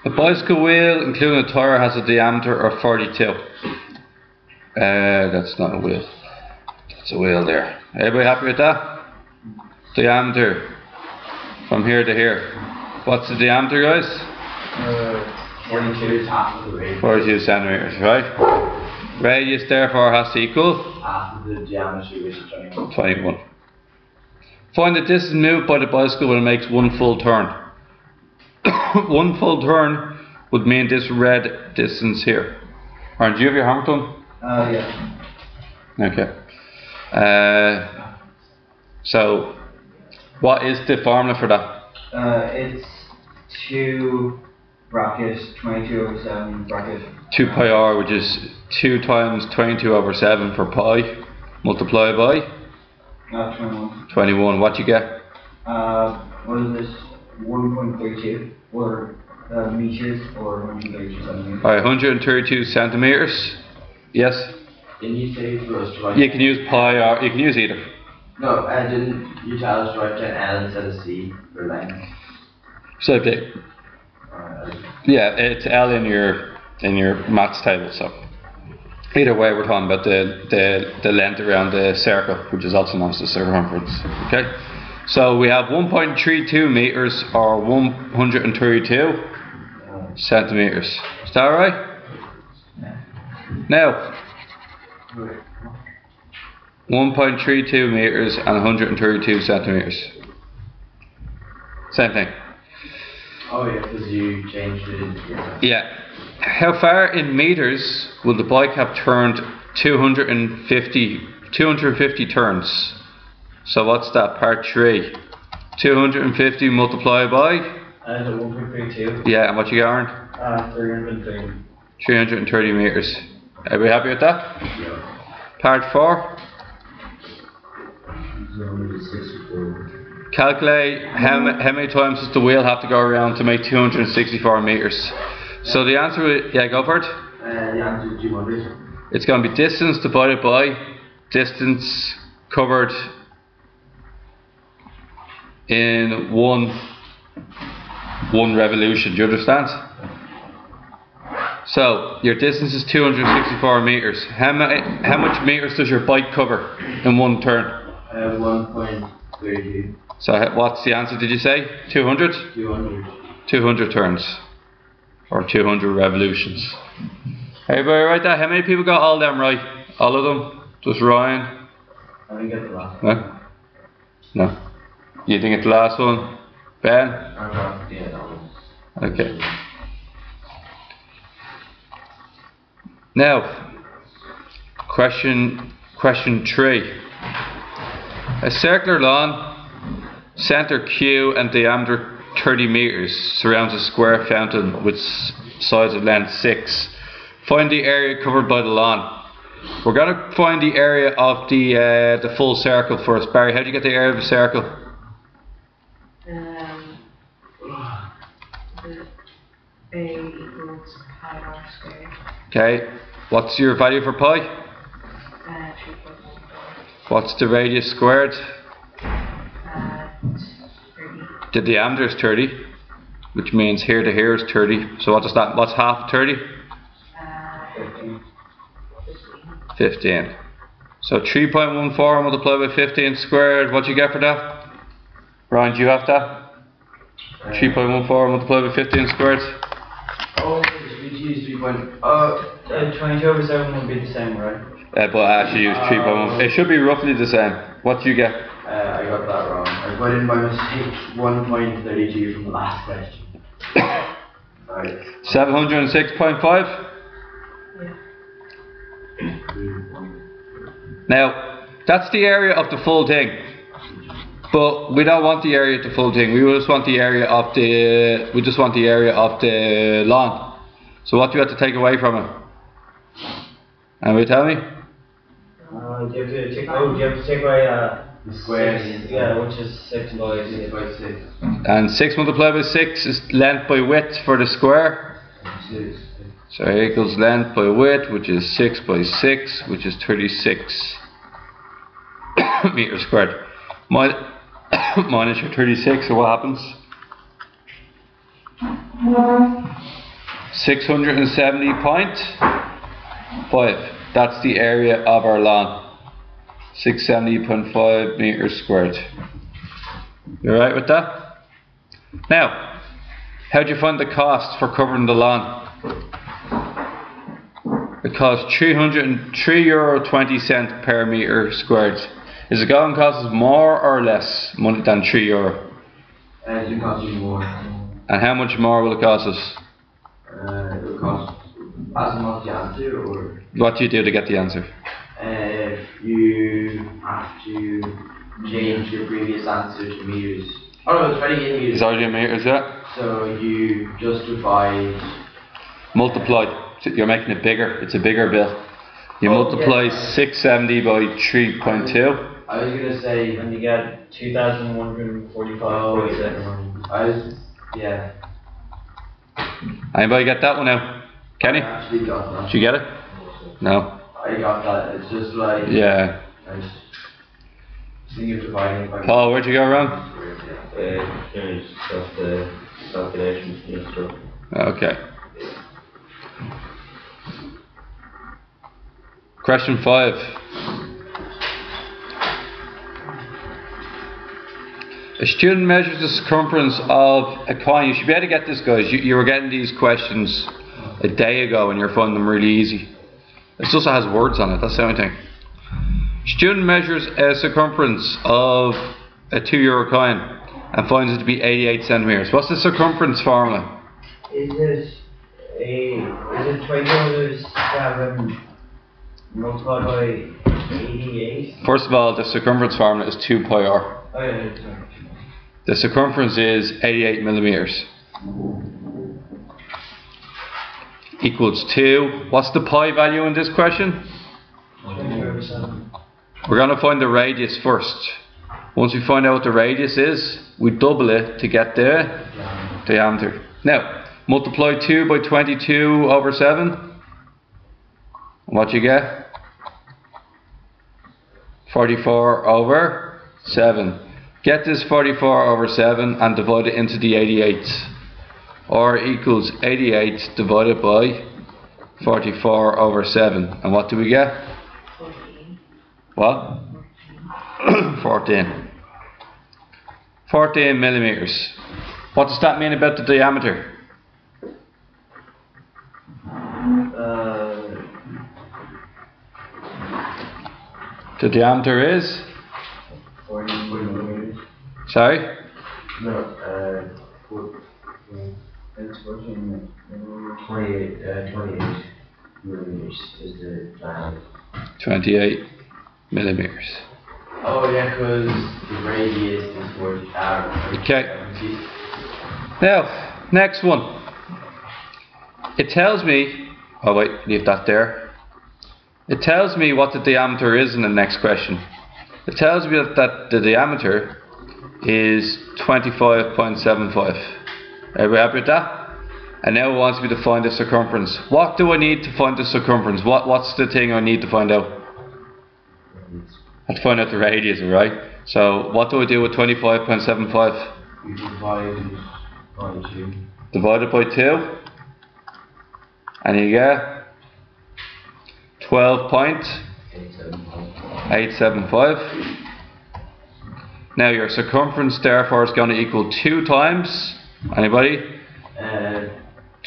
A bicycle wheel, including a tyre, has a diameter of 42. That's not a wheel. That's a wheel there. Everybody happy with that? Diameter from here to here. What's the diameter, guys? 42 is half of the radius. 42 centimeters, right? Radius therefore has to equal half of the geometry, which is 21. 21. Find the distance moved by the bicycle when it makes one full turn. One full turn would mean this red distance here. Aaron, do you have your hammer done? Yeah. Okay. So, what is the formula for that? It's 2 bracket 22 over 7 bracket 2 pi r, which is 2 times 22 over 7 for pi, multiplied by 21. 21. What you get? What is this? 1.32 or meters or 132 centimeters? Alright, 132 centimeters. Yes? Didn't you say for us to write? You can use pi or you can use either. No, didn't you tell us to write an L instead of C for length? So yeah, it's L in your maths table. So either way, we're talking about the length around the circle, which is also known as the circumference. Okay. So we have 1.32 meters or 132 centimeters. Is that right? Now, 1.32 meters and 132 centimeters. Same thing. Oh yeah, because you changed it into Yeah. How far in meters will the bike have turned 250 turns? So what's that? Part 3. 250 multiplied by? 1.32. Yeah, and what you got, Aaron? 330. 330 meters. Are we happy with that? Yeah. Part 4. Calculate how many times does the wheel have to go around to make 264 meters. So the answer is, yeah, go for it. The answer is 200. It's going to be distance divided by distance covered in one revolution. Do you understand? So your distance is 264 meters. How much meters does your bike cover in one turn? 1.32. So what's the answer? Did you say 200? 200. 200 turns or 200 revolutions. Everybody right there? How many people got all them right? All of them? Just Ryan? I didn't get the last one. No? No. You think it's the last one? Ben? Yeah, that one. Okay. Now, question 3. A circular lawn, centre Q and diameter 30 meters, surrounds a square fountain with sides of length 6. Find the area covered by the lawn. We're going to find the area of the full circle first. Barry, how do you get the area of a circle? A equals pi r squared. Okay. What's your value for pi? 3.14. What's the radius squared? 30. The diameter is 30, which means here to here is 30. So what does that? What's half of 30? 15. So 3.14 multiplied by 15 squared. What do you get for that? Ryan, do you have that? 3.14 multiplied by 15 squared. Oh, we use 22 over 7 would be the same, right? But I actually use 3.1. It should be roughly the same. What do you get? I got that wrong. I put in by mistake 1.32 from the last question. Sorry. 706.5? Yeah. Now, that's the area of the full thing. But we don't want the area of the full thing. We just want the area of the lawn. So what do you have to take away from it? Anybody tell me? You have to take away the square. Yeah, which is 6 by 6 by 6. And 6 multiplied by 6 is length by width for the square. 6. So it equals length by width, which is 6 by 6, which is 36 meters squared. Minus your 36, so what happens? 670.5. That's the area of our lawn. 670.5 meters squared. You alright with that? Now, how do you find the cost for covering the lawn? It costs €303.20 per meter squared. Is it going to cost us more or less money than €3? It will cost you more. And how much more will it cost us? It will cost as much the answer, or What do you do to get the answer? you have to change your previous answer to meters. Oh no, it's already in meters. It's already in meters, yeah? So you just divide. Multiply. You're making it bigger. It's a bigger bill. You multiply 670 by 3.2. I was gonna say, and you get 2,145.7. Yeah. Anybody get that one now? Kenny? I actually got that. Did you get it? No. I got that. It's just like. Yeah. I just think you're dividing by. Paul, where'd you go wrong? Just the calculations and stuff. Okay. Question 5. A student measures the circumference of a coin. You should be able to get this, guys. You were getting these questions a day ago and you're finding them really easy. It also has words on it, that's the only thing. Student measures a circumference of a €2 coin and finds it to be 88 centimeters. What's the circumference formula? Is it $20 multiplied by 88? First of all, the circumference formula is 2 pi r. Oh yeah, sorry. The circumference is 88 millimeters. Equals 2. What's the pi value in this question? 20%. We're going to find the radius first. Once we find out what the radius is, we double it to get the diameter. Now, multiply 2 by 22 over 7. What you get? 44 over 7. Get this 44 over 7 and divide it into the 88. R equals 88 divided by 44 over 7. And what do we get? 14. What? 14. 14 millimeters. What does that mean about the diameter? The diameter is? 40 millimeters. Sorry? No, it's 14 millimeters. 28 millimeters is the diameter. 28 millimeters. Oh yeah, because the radius is 40. Okay. Now, next one. It tells me, oh wait, leave that there. It tells me what the diameter is in the next question. It tells me that the diameter is 25.75. Everybody happy with that? And now it wants me to find the circumference. What do I need to find the circumference? What's the thing I need to find out? I have to find out the radius, right? So what do I do with 25.75? You divide by 2. Divide it by 2. And you get 12.875. Now your circumference therefore is going to equal 2 times, anybody?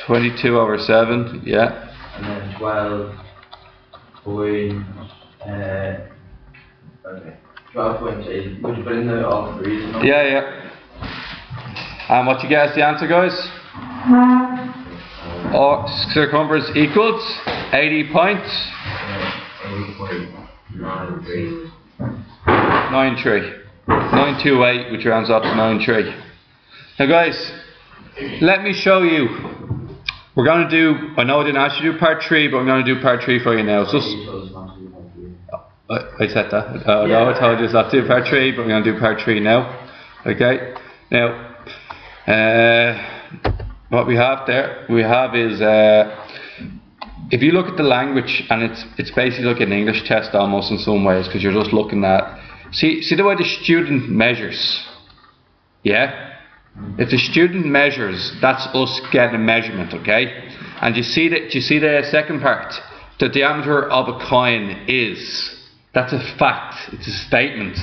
22 over 7, yeah. And then 12 point, okay, 12.8. Would you put in the all three? Yeah, yeah. And what you get as the answer, guys? Circumference equals 80.93. 928, which rounds up to 93. Now guys, let me show you. We're going to do, I know I didn't ask you to do part 3, but I'm going to do part 3 for you now. It's just, I said that. No, I told you it's not to do part 3, but I'm going to do part 3 now. Okay. Now, what we have there, is if you look at the language, and it's basically like an English test almost in some ways, because you're just looking at, see the way the student measures, yeah? If the student measures, that's us getting a measurement, okay? And do you see the second part? The diameter of a coin is. That's a fact. It's a statement.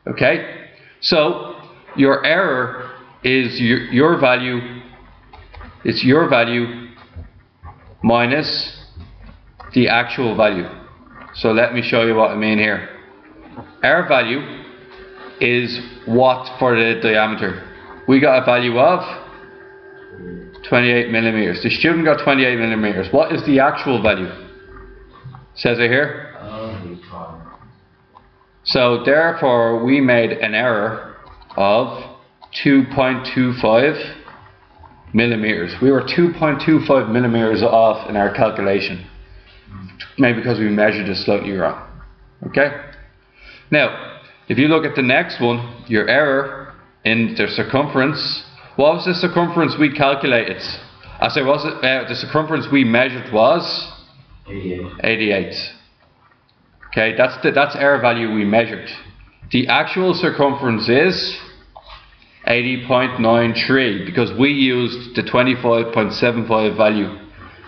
Okay? So your error is your value. It's your value minus the actual value. So let me show you what I mean here. Our value is what for the diameter? We got a value of 28 millimeters. The student got 28 millimeters. What is the actual value? Says it here. So therefore we made an error of 2.25 millimeters. We were 2.25 millimeters off in our calculation. Maybe because we measured it slightly wrong. Okay? Now, if you look at the next one, your error in the circumference. What was the circumference we calculated? The circumference we measured was 88. Okay, that's our value we measured. The actual circumference is 80.93 because we used the 25.75 value,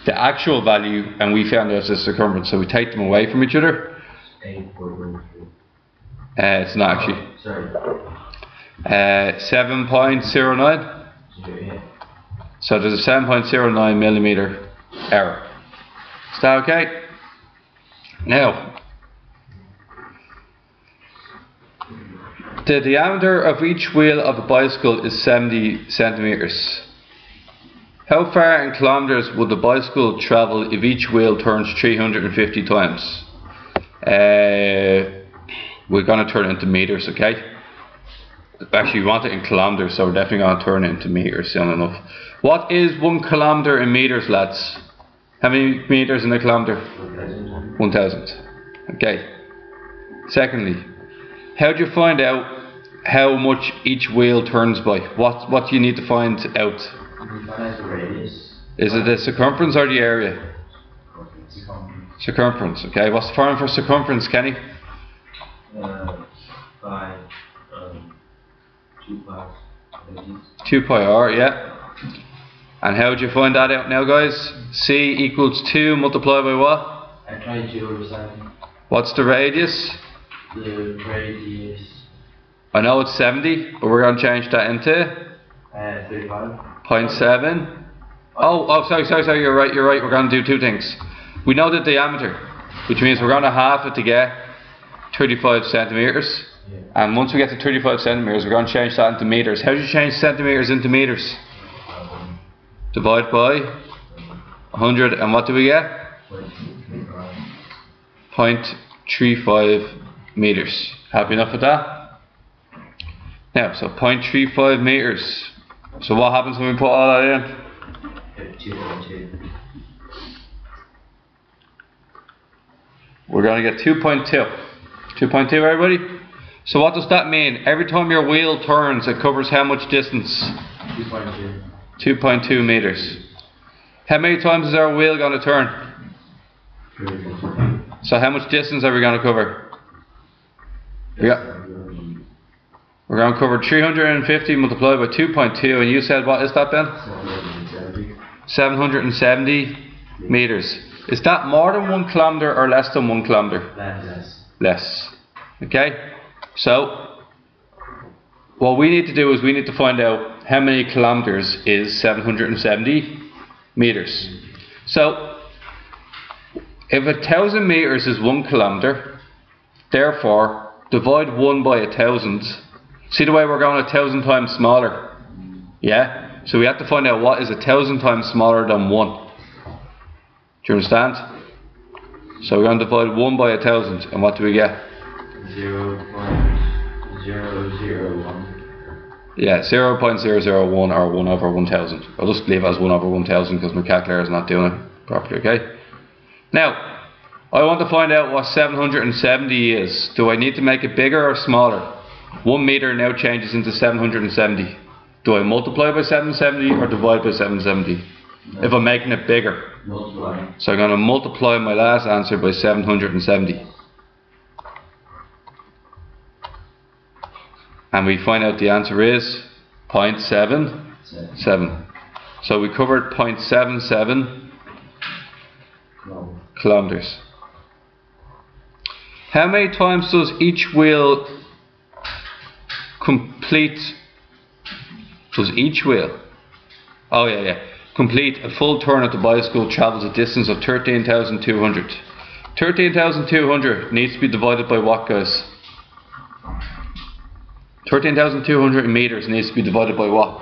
the actual value, and we found out the circumference. So we take them away from each other. 8.13. It's not actually. Sorry. 7.09. So there's a 7.09 millimeter error. Is that okay? Now, the diameter of each wheel of a bicycle is 70 centimeters. How far in kilometers would the bicycle travel if each wheel turns 350 times? We're going to turn it into meters, okay? Actually, we want it in kilometers, so we're definitely going to turn it into meters soon enough. What is 1 kilometer in meters, lads? How many meters in a kilometer? 1,000. Okay. Secondly, how do you find out how much each wheel turns by? What do you need to find out? Is it the circumference or the area? Circumference. Okay. What's the formula for circumference, Kenny? 2 pi r, yeah. And how would you find that out now, guys? C equals 2 multiplied by what? 22%. What's the radius? The radius. I know it's 70, but we're going to change that into 35. 0.7. Sorry, you're right. We're going to do two things. We know the diameter, which means we're going to half it to get 35 centimeters. Yeah. And once we get to 35 centimeters, we're going to change that into meters. How do you change centimeters into meters? Divide by 100, and what do we get? 0.35 meters. Happy enough with that? Now, so 0.35 meters. So what happens when we put all that in? 2.2. We're going to get 2.2. 2.2, everybody? So what does that mean? Every time your wheel turns, it covers how much distance? 2.2. 2.2 meters. How many times is our wheel going to turn? 3. So how much distance are we going to cover? We're going to cover 350 multiplied by 2.2, and you said, what is that, Ben? 770 meters. Is that more than 1 kilometer or less than 1 kilometer? Less. Okay? So, what we need to do is we need to find out how many kilometers is 770 meters. So, if 1,000 meters is 1 kilometer, therefore, divide 1 by 1,000. See the way we're going 1,000 times smaller? Yeah? So we have to find out what is 1,000 times smaller than 1. Do you understand? So we're going to divide 1 by 1,000, and what do we get? 0.001. Yeah, 0.001 or 1 over 1,000. I'll just leave it as 1 over 1,000 because my calculator is not doing it properly, okay? Now, I want to find out what 770 is. Do I need to make it bigger or smaller? 1 meter now changes into 770. Do I multiply by 770 or divide by 770? If I'm making it bigger. Multiply. So I'm going to multiply my last answer by 770. And we find out the answer is 0.77. So we covered 0.77 kilometers. How many times does each wheel complete? Does each wheel? Oh yeah. Complete a full turn of the bicycle travels a distance of 13,200. 13,200 needs to be divided by what, guys? 13,200 meters needs to be divided by what?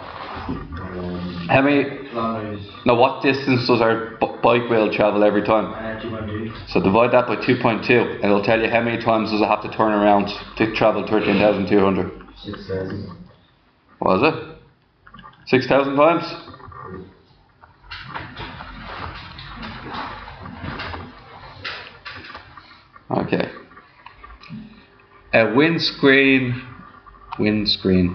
How many? Kilometers. Now, what distance does our bike wheel travel every time? 2.2. So divide that by 2.2, and it'll tell you how many times does it have to turn around to travel 13,200. 6,000. What is it? 6,000 times? Okay. A windscreen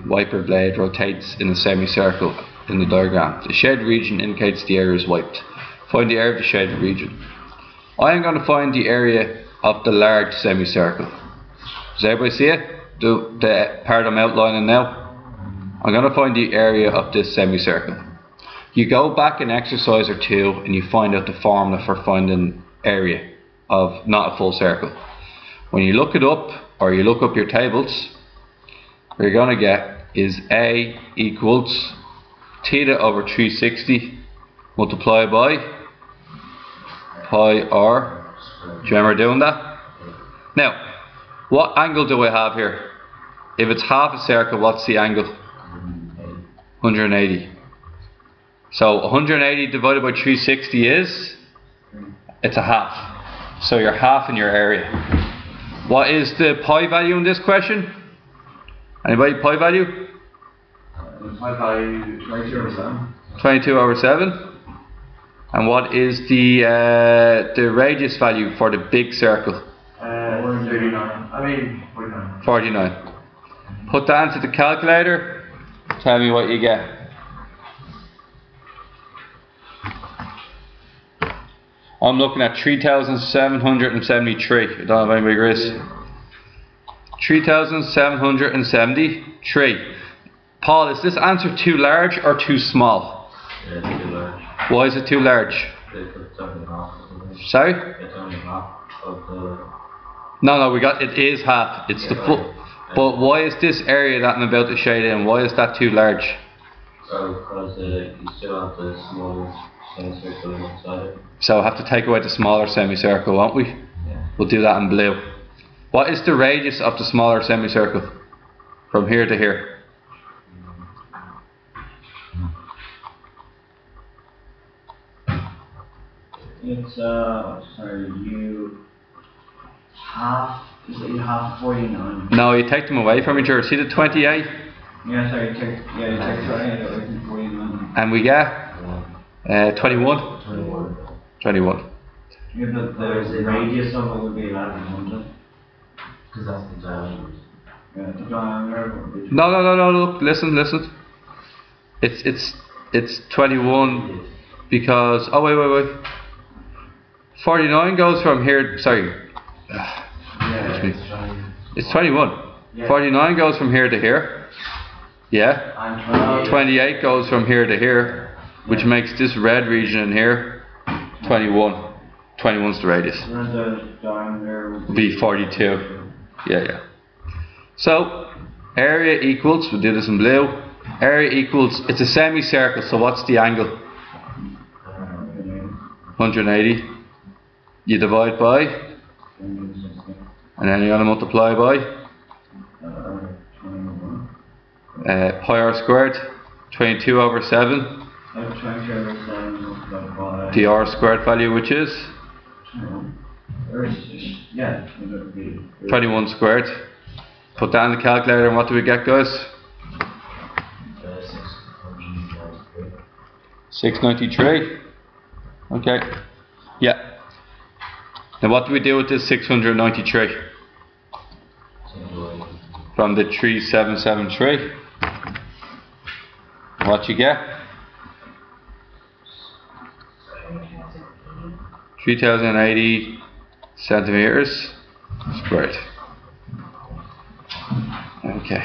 wiper blade rotates in a semicircle in the diagram. The shaded region indicates the area is wiped. Find the area of the shaded region. I am going to find the area of the large semicircle. Does everybody see it? The part I'm outlining now? I'm going to find the area of this semicircle. You go back an exercise or two and you find out the formula for finding area of not a full circle. When you look it up, or you look up your tables, what you're going to get is A equals theta over 360 multiplied by pi r. Do you remember doing that? Now, what angle do I have here? If it's half a circle, what's the angle? 180. So 180 divided by 360 is? It's a half. So you're half in your area. What is the pi value in this question? Anybody pi value? Pi value 22 over 7. 22 over 7. And what is the radius value for the big circle? 39. 49. 49. Put that into the calculator. Tell me what you get. I'm looking at 3,773. I don't have anybody agrees. 3,773. Paul, is this answer too large or too small? Yeah, it's too large. Why is it too large? It's only half. Sorry? It's only half of the... No, it is half. It's the full. But why is this area that I'm about to shade in, why is that too large? Oh, because you still have the small semicircle inside it. So I have to take away the smaller semicircle, won't we? Yeah. We'll do that in blue. What is the radius of the smaller semicircle? From here to here. It's you have 49. No, you take them away from each other. See the 28? Yeah, sorry, you take 28 away from 49. And we get 21? 21. Yeah, but the radius of it would be 1100. Because that's the diameter. Yeah, the diameter would be... No, look, listen. It's 21 because, oh wait. 49 goes from here, sorry. It's 21. Yeah. 49 goes from here to here. Yeah. And 28 goes from here to here, which makes this red region in here 21. 21's the radius. And the diameter would Be 42. Yeah. So, area equals, we'll do this in blue. Area equals, it's a semicircle, so what's the angle? 180. You divide by, and then you're going to multiply by pi r squared, 22 over 7. The r squared value, which is 21 squared. Put that in the calculator, and what do we get, guys? 693. Okay. Yeah. Now what do we do with this 693? From the 3773. What you get? 3,080 centimeters squared. Okay.